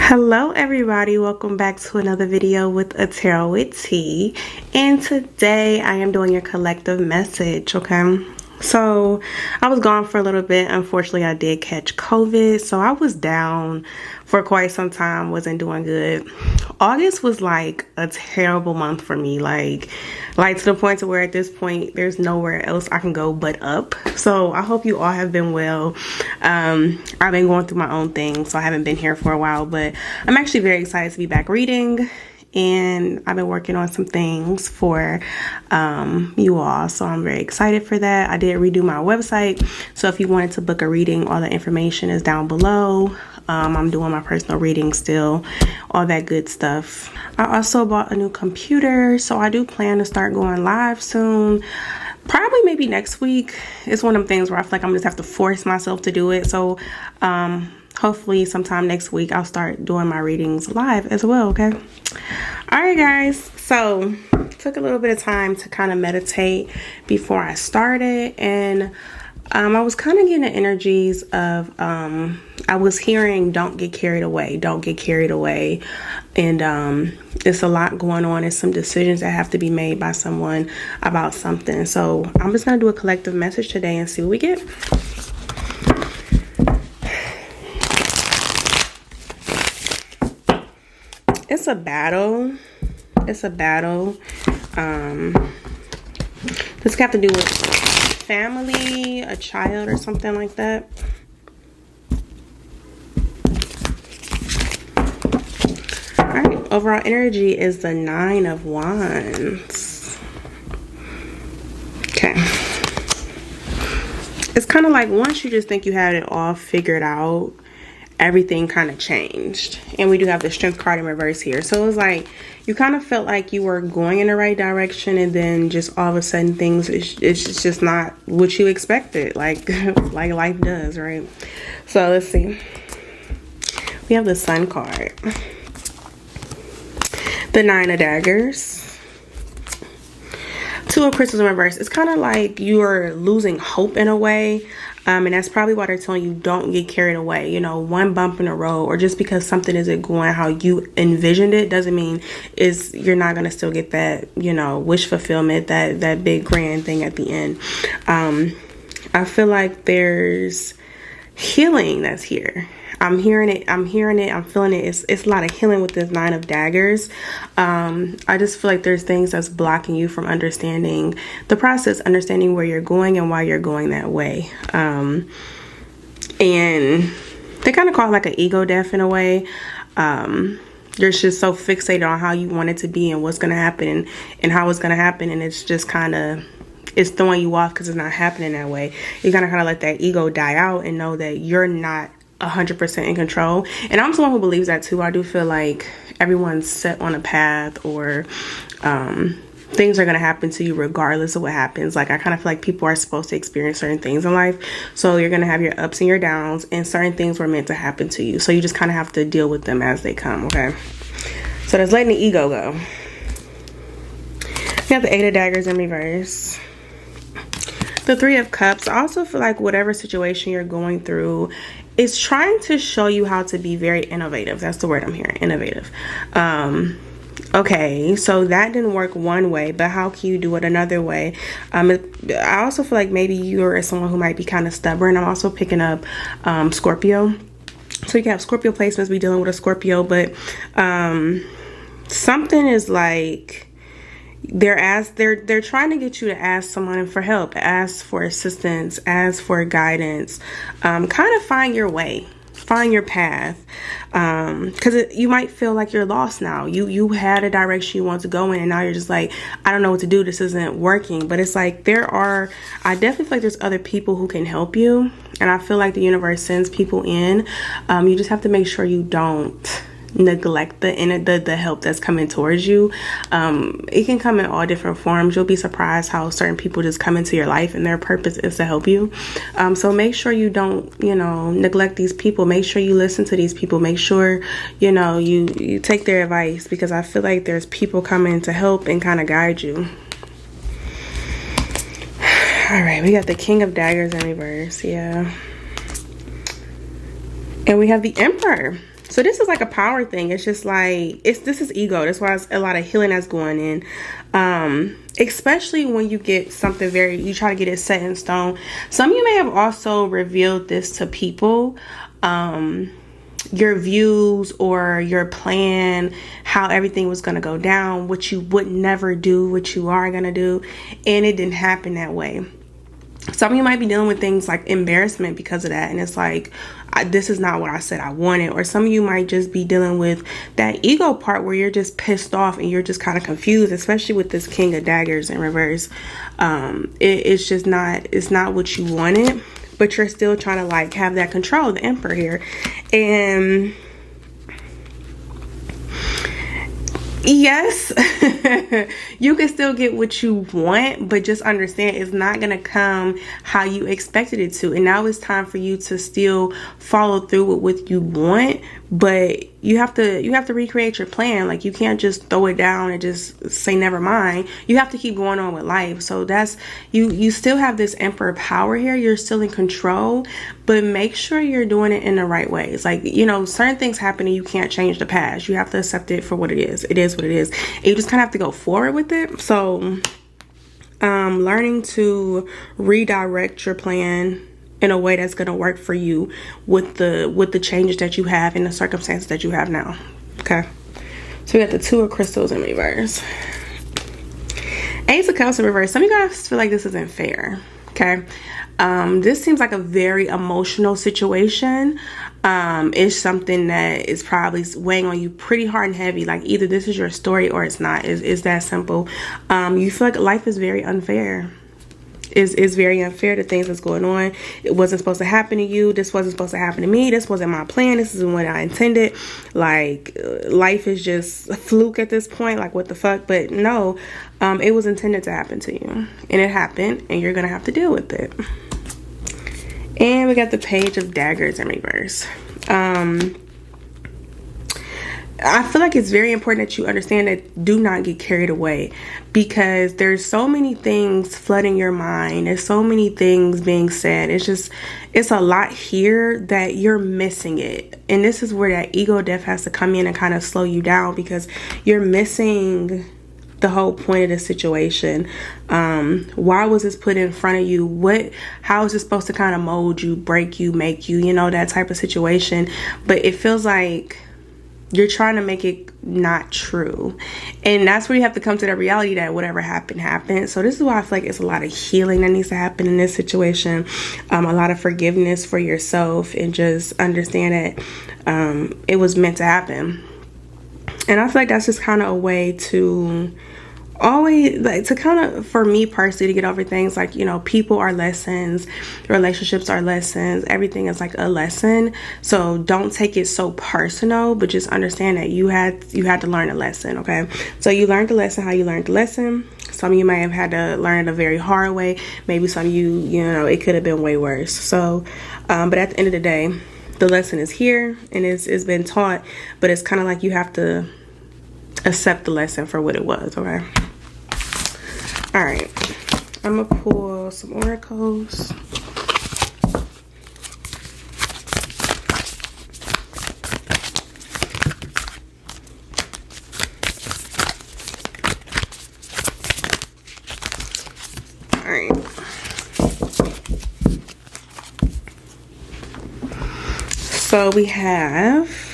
Hello everybody, welcome back to another video with a tarot with tea, and today I am doing your collective message. Okay, so I was gone for a little bit. Unfortunately, I did catch COVID, so I was down for quite some time, wasn't doing good. August was like a terrible month for me, like to the point to where at this point there's nowhere else I can go but up. So I hope you all have been well. I've been going through my own thing, so I haven't been here for a while, but I'm actually very excited to be back reading, and I've been working on some things for you all, so I'm very excited for that. I did redo my website, so if you wanted to book a reading, all the information is down below. I'm doing my personal reading still, all that good stuff. I also bought a new computer, so I do plan to start going live soon. Probably maybe next week. It's one of them things where I feel like I'm just have to force myself to do it. So hopefully sometime next week I'll start doing my readings live as well, okay? All right, guys. So took a little bit of time to kind of meditate before I started, and I was kind of getting the energies of I was hearing don't get carried away, don't get carried away. And it's a lot going on. It's some decisions that have to be made by someone about something. So I'm just going to do a collective message today and see what we get. It's a battle. It's a battle. This could have to do with family, a child, or something like that. All right, overall energy is the 9 of Wands. Okay. It's kind of like once you just think you had it all figured out, everything kind of changed. And we do have the Strength card in reverse here. So it was like you kind of felt like you were going in the right direction, and then just all of a sudden things, it's just not what you expected, like like life does, right? So let's see. We have the Sun card, the 9 of Daggers, 2 of Crystals in reverse. It's kind of like you're losing hope in a way. And that's probably why they're telling you don't get carried away. You know, one bump in the road, or just because something isn't going how you envisioned it, doesn't mean you're not going to still get that, you know, wish fulfillment, that big grand thing at the end. I feel like there's healing that's here. I'm hearing it, I'm feeling it. It's a lot of healing with this 9 of Daggers. I just feel like there's things that's blocking you from understanding the process, understanding where you're going and why you're going that way. And they kind of call it like an ego death in a way. You're just so fixated on how you want it to be and what's going to happen and how it's going to happen, and it's just kind of, it's throwing you off because it's not happening that way. You gotta kind of let that ego die out and know that you're not 100% in control. And I'm someone who believes that too. I do feel like everyone's set on a path, or things are going to happen to you regardless of what happens. Like, I kind of feel like people are supposed to experience certain things in life, so you're going to have your ups and your downs, and certain things were meant to happen to you, so you just kind of have to deal with them as they come. Okay, so that's letting the ego go. We have the 8 of Daggers in reverse, the 3 of Cups. I also feel like whatever situation you're going through, it's trying to show you how to be very innovative. That's the word I'm hearing, innovative. Okay, so that didn't work one way, but how can you do it another way? I also feel like maybe you're someone who might be kind of stubborn. I'm also picking up Scorpio. So you can have Scorpio placements, be dealing with a Scorpio, but something is like, they're trying to get you to ask someone for help, ask for assistance, ask for guidance, kind of find your way, find your path, because you might feel like you're lost now. You had a direction you want to go in, and now you're just like, I don't know what to do, this isn't working. But it's like I definitely feel like there's other people who can help you, and I feel like the universe sends people in. You just have to make sure you don't neglect the help that's coming towards you. It can come in all different forms. You'll be surprised how certain people just come into your life and their purpose is to help you. So make sure you don't, neglect these people. Make sure you listen to these people. Make sure, you take their advice, because I feel like there's people coming to help and kind of guide you. All right, we got the King of Daggers in reverse. Yeah. And we have the Emperor. So this is like a power thing. It's just like, this is ego. That's why it's a lot of healing that's going in. Especially when you get something you try to get it set in stone. Some of you may have also revealed this to people. Your views or your plan, how everything was going to go down, what you would never do, what you are going to do. And it didn't happen that way. Some of you might be dealing with things like embarrassment because of that. And it's like, this is not what I said I wanted. Or some of you might just be dealing with that ego part where you're just pissed off and you're just kind of confused, especially with this King of Daggers in reverse. It's just not, it's not what you wanted, but you're still trying to like have that control, the Emperor here. And yes, you can still get what you want, but just understand it's not going to come how you expected it to. And now it's time for you to still follow through with what you want, but you have to recreate your plan. Like, you can't just throw it down and just say never mind. You have to keep going on with life. So that's you still have this Emperor power here. You're still in control, but make sure you're doing it in the right ways. Like, you know, certain things happen and you can't change the past. You have to accept it for what it is. It is what it is. And you just kind of have to go forward with it. So learning to redirect your plan in a way that's going to work for you with the changes that you have and the circumstances that you have now. Okay, so we got the Two of Crystals in reverse, Ace of Cups in reverse. Some of you guys feel like this isn't fair. Okay, this seems like a very emotional situation. It's something that is probably weighing on you pretty hard and heavy. Like, either this is your story or it's not. It's that simple. You feel like life is very unfair. Is very unfair, the things that's going on. It wasn't supposed to happen to you. This wasn't supposed to happen to me. This wasn't my plan. This isn't what I intended. Like, life is just a fluke at this point. Like, what the fuck? But no, it was intended to happen to you, and it happened, and you're gonna have to deal with it. And we got the Page of Daggers in reverse. I feel like it's very important that you understand that do not get carried away, because there's so many things flooding your mind. There's so many things being said. It's a lot here that you're missing it. And this is where that ego death has to come in and kind of slow you down, because you're missing the whole point of the situation. Why was this put in front of you? How is it supposed to kind of mold you, break you, make you, that type of situation? But it feels like you're trying to make it not true. And that's where you have to come to the reality that whatever happened, happened. So this is why I feel like it's a lot of healing that needs to happen in this situation. A lot of forgiveness for yourself, and just understand that it was meant to happen. And I feel like that's just kind of a way to always, like, to kind of, for me personally, to get over things. Like, people are lessons, relationships are lessons, everything is like a lesson. So don't take it so personal, but just understand that you had to learn a lesson. Okay, so you learned the lesson how you learned the lesson. Some of you may have had to learn it a very hard way. Maybe some of you, it could have been way worse. So but at the end of the day, the lesson is here and it's been taught, but it's kind of like you have to accept the lesson for what it was. Okay, all right, I'm gonna pull some oracles. All right, so we have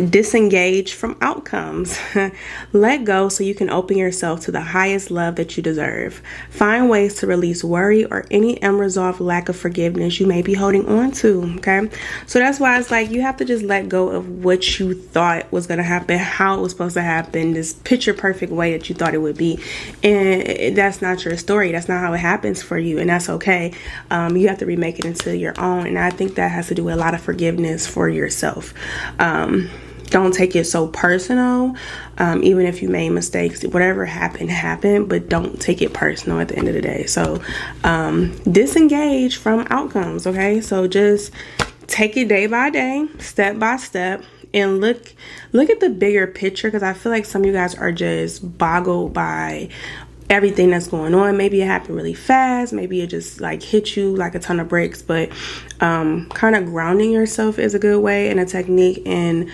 disengage from outcomes. Let go so you can open yourself to the highest love that you deserve. Find ways to release worry or any unresolved lack of forgiveness you may be holding on to. Okay, so that's why it's like you have to just let go of what you thought was going to happen, how it was supposed to happen, this picture perfect way that you thought it would be. And that's not your story. That's not how it happens for you, and that's okay. You have to remake it into your own, and I think that has to do with a lot of forgiveness for yourself. Don't take it so personal. Even if you made mistakes, whatever happened, but don't take it personal at the end of the day. So disengage from outcomes. Okay, so just take it day by day, step by step, and look at the bigger picture, because I feel like some of you guys are just boggled by everything that's going on. Maybe it happened really fast, maybe it just like hit you like a ton of bricks, but kind of grounding yourself is a good way and a technique, and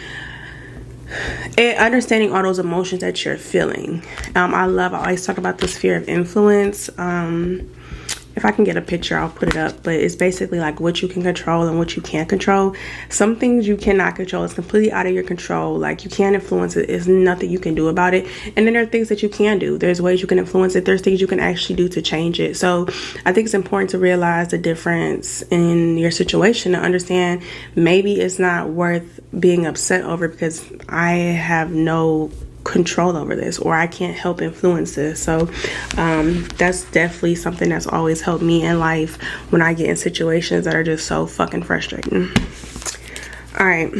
understanding all those emotions that you're feeling. I always talk about this fear of influence. If I can get a picture, I'll put it up, but it's basically like what you can control and what you can't control. Some things you cannot control. It's completely out of your control. Like, you can't influence it. There's nothing you can do about it. And then there are things that you can do. There's ways you can influence it. There's things you can actually do to change it. So I think it's important to realize the difference in your situation, to understand maybe it's not worth being upset over because I have no control over this, or I can't help influence this. So that's definitely something that's always helped me in life when I get in situations that are just so fucking frustrating. All right,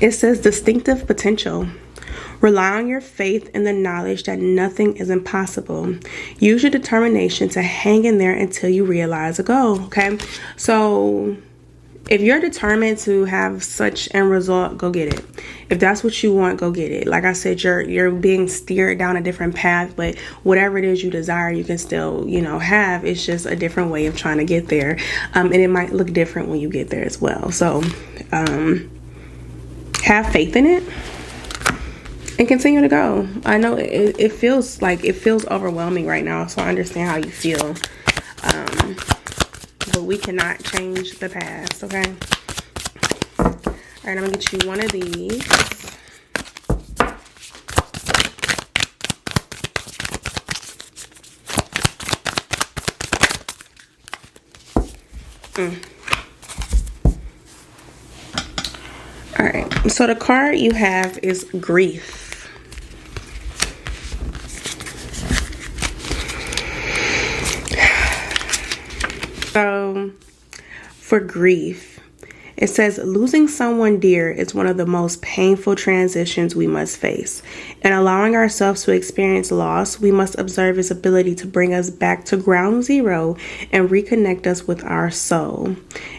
it says distinctive potential. Rely on your faith and the knowledge that nothing is impossible. Use your determination to hang in there until you realize a goal. Okay, so if you're determined to have such end result, go get it. If that's what you want, go get it. Like I said, you're being steered down a different path, but whatever it is you desire, you can still, have. It's just a different way of trying to get there. And it might look different when you get there as well. So have faith in it and continue to go. I know it feels overwhelming right now, so I understand how you feel. But we cannot change the past, okay? All right, I'm gonna get you one of these. All right, so the card you have is grief. So for grief, it says losing someone dear is one of the most painful transitions we must face. And allowing ourselves to experience loss, we must observe its ability to bring us back to ground zero and reconnect us with our soul.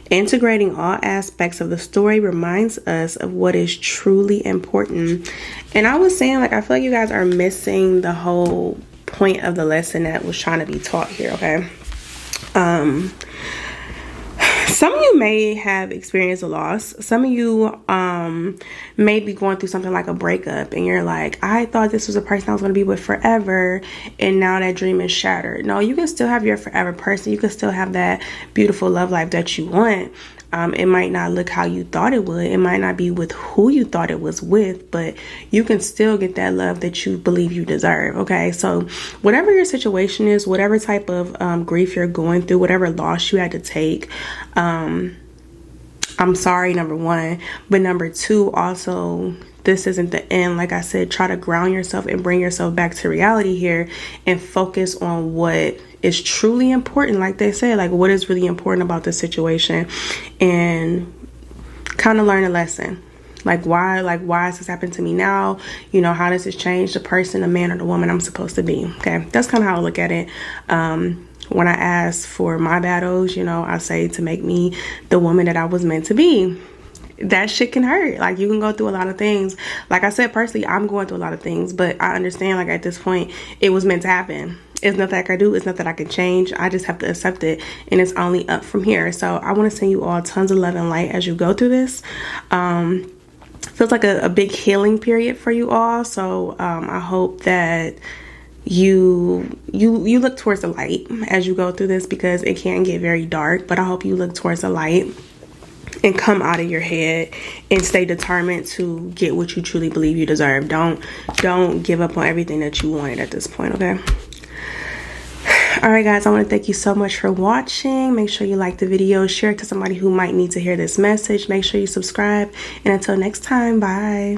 Integrating all aspects of the story reminds us of what is truly important. And I was saying, I feel like you guys are missing the whole point of the lesson that was trying to be taught here, okay? Some of you may have experienced a loss. Some of you may be going through something like a breakup, and you're like, I thought this was a person I was going to be with forever, and now that dream is shattered. No, you can still have your forever person. You can still have that beautiful love life that you want. It might not look how you thought it would. It might not be with who you thought it was with, but you can still get that love that you believe you deserve, okay? So whatever your situation is, whatever type of grief you're going through, whatever loss you had to take, I'm sorry, number one. But number two, also, this isn't the end. Like I said, try to ground yourself and bring yourself back to reality here and focus on what is truly important. Like they say, like what is really important about the situation, and kind of learn a lesson. Like why is this happening to me now? How does this change the person, the man or the woman I'm supposed to be? Okay, that's kind of how I look at it. When I ask for my battles, I say to make me the woman that I was meant to be. That shit can hurt. Like, you can go through a lot of things. Like I said, personally, I'm going through a lot of things, but I understand, like, at this point, it was meant to happen. It's nothing I can do. It's nothing I can change. I just have to accept it, and it's only up from here. So I want to send you all tons of love and light as you go through this. Feels like a big healing period for you all. So I hope that you look towards the light as you go through this, because it can get very dark. But I hope you look towards the light and come out of your head and stay determined to get what you truly believe you deserve. Don't give up on everything that you wanted at this point, okay? Alright guys, I want to thank you so much for watching. Make sure you like the video, share it to somebody who might need to hear this message. Make sure you subscribe, and until next time, bye.